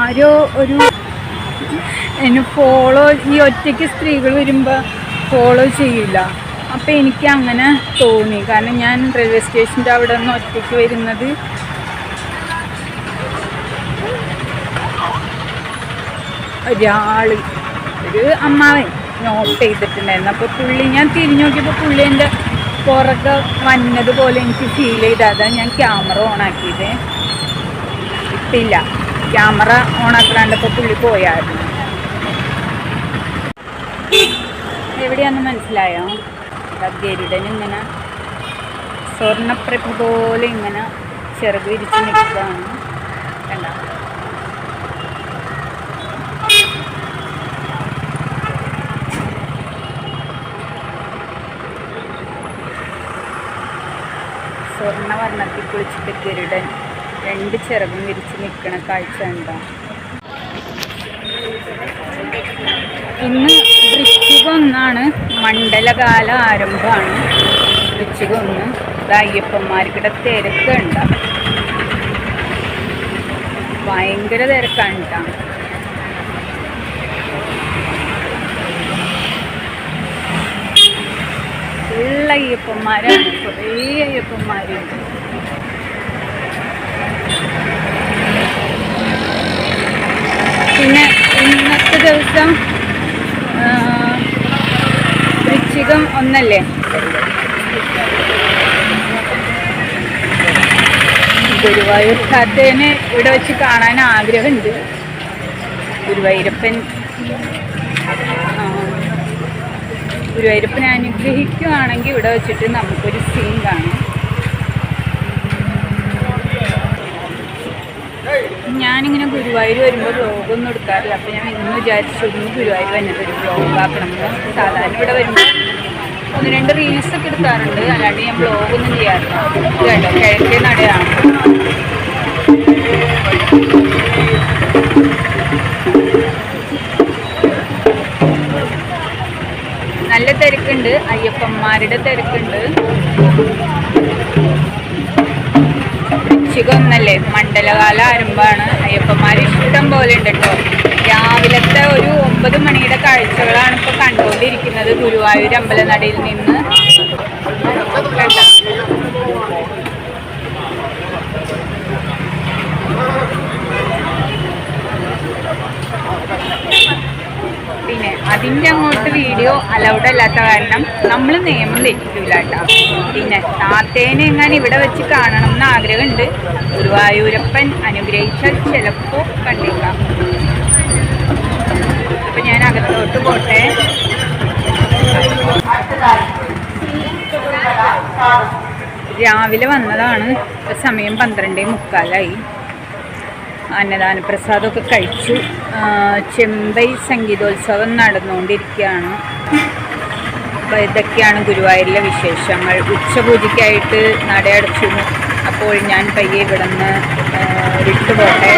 ആരോ ഒരു എന്നെ ഫോളോ, ഈ ഒറ്റയ്ക്ക് സ്ത്രീകൾ വരുമ്പോൾ ഫോളോ ചെയ്യില്ല. അപ്പോൾ എനിക്ക് അങ്ങനെ തോന്നി. കാരണം ഞാൻ റെയിൽവേ സ്റ്റേഷൻ്റെ അവിടെ നിന്ന് ഒറ്റയ്ക്ക് വരുന്നത് ഒരു അമ്മാവൻ നോട്ട് ചെയ്തിട്ടുണ്ടായിരുന്നു. അപ്പോൾ പുള്ളി, ഞാൻ തിരിഞ്ഞു നോക്കിയപ്പോൾ പുള്ളി എൻ്റെ പുറകെ വന്നതുപോലെ എനിക്ക് ഫീൽ ചെയ്ത്. അതാണ് ഞാൻ ക്യാമറ ഓണാക്കിയത്. ഇട്ടില്ല, ക്യാമറ ഓണാക്കാണ്ടപ്പോൾ പുള്ളി പോയായിരുന്നു. എവിടെയാണെന്ന് മനസ്സിലായോ? ഗരുഡൻ ഇങ്ങനെ സ്വർണ്ണപ്രഭ പോലെ ഇങ്ങനെ ചിറക് വിരിച്ച് നിൽക്കുകയാണ്. കണ്ട, സ്വർണ്ണവർണ്ണത്തിൽ കുളിച്ചിട്ട് ഗരുഡൻ രണ്ട് ചിറകും വിരിച്ച് നിൽക്കണ കാഴ്ച എന്താ. ഇന്ന് വൃശ്ചിക 1 മണ്ഡലകാല ആരംഭമാണ്. വൃശ്ചിക 1 അയ്യപ്പന്മാർക്കിടെ തിരക്കുണ്ട്, ഭയങ്കര തിരക്കാണ് കേട്ടോ. ഫുൾ അയ്യപ്പന്മാരാണ്, കുറേ അയ്യപ്പന്മാരുണ്ട്. പിന്നെ ഇന്നത്തെ ദിവസം വൃശ്ചിക 1 ഗുരുവായൂർ ഖാത്തേനെ ഇവിടെ വെച്ച് കാണാൻ ആഗ്രഹമുണ്ട്. ഗുരുവായൂരപ്പനെ അനുഗ്രഹിക്കുകയാണെങ്കിൽ ഇവിടെ വെച്ചിട്ട് നമുക്കൊരു സീൻ കാണാം. ഞാനിങ്ങനെ ഗുരുവായൂർ വരുമ്പോൾ വ്ലോഗൊന്നും എടുക്കാറില്ല. അപ്പോൾ ഞാൻ ഇന്ന് വിചാരിച്ചു ഗുരുവായൂർ വന്നിട്ട് ഒരു വ്ലോഗ് ആക്കണമെന്ന്. സാധാരണ ഇവിടെ വരുമ്പോൾ 1-2 റീൽസൊക്കെ എടുക്കാറുണ്ട്, അല്ലാണ്ട് ഞാൻ വ്ലോഗൊന്നും ചെയ്യാറില്ല. ഇത് കേട്ടോ, കിഴക്കേ നടയാണ്. നല്ല തിരക്കുണ്ട്, അയ്യപ്പന്മാരുടെ തിരക്കുണ്ട്. വൃശ്ചിക 1 മണ്ഡലകാല ആരംഭമാണ്. അയ്യപ്പന്മാർ ഇഷ്ടം പോലെ ഉണ്ട് കേട്ടോ. രാവിലത്തെ ഒരു 9 മണിയുടെ കാഴ്ചകളാണ് ഇപ്പോൾ കണ്ടുകൊണ്ടിരിക്കുന്നത് ഗുരുവായൂർ അമ്പലനടയിൽ നിന്ന്. പിന്നെ അതിൻ്റെ അങ്ങോട്ട് വീഡിയോ അലൗഡ് അല്ലാത്ത കാരണം നമ്മൾ നിയമം തെറ്റിക്കില്ല കേട്ടോ. പിന്നെ താത്തേനെ എങ്ങനെ ഇവിടെ വെച്ച് കാണണം എന്ന് ആഗ്രഹമുണ്ട്. ഗുരുവായൂരപ്പൻ അനുഗ്രഹിച്ചാൽ ചിലപ്പോൾ കണ്ടേക്കാം. അപ്പം ഞാൻ അകത്തോട്ട് പോട്ടെ. രാവിലെ വന്നതാണ്, സമയം 12:45. അന്നദാന പ്രസാദമൊക്കെ കഴിച്ചു. ചെമ്പൈ സംഗീതോത്സവം നടന്നുകൊണ്ടിരിക്കുകയാണ്. അപ്പോൾ ഇതൊക്കെയാണ് ഗുരുവായൂരിലെ വിശേഷങ്ങൾ. ഉച്ചപൂജയ്ക്കായിട്ട് നടയടച്ചു. അപ്പോൾ ഞാൻ പയ്യെ ഇവിടെ നിന്ന് വിട്ടുപോട്ടെ.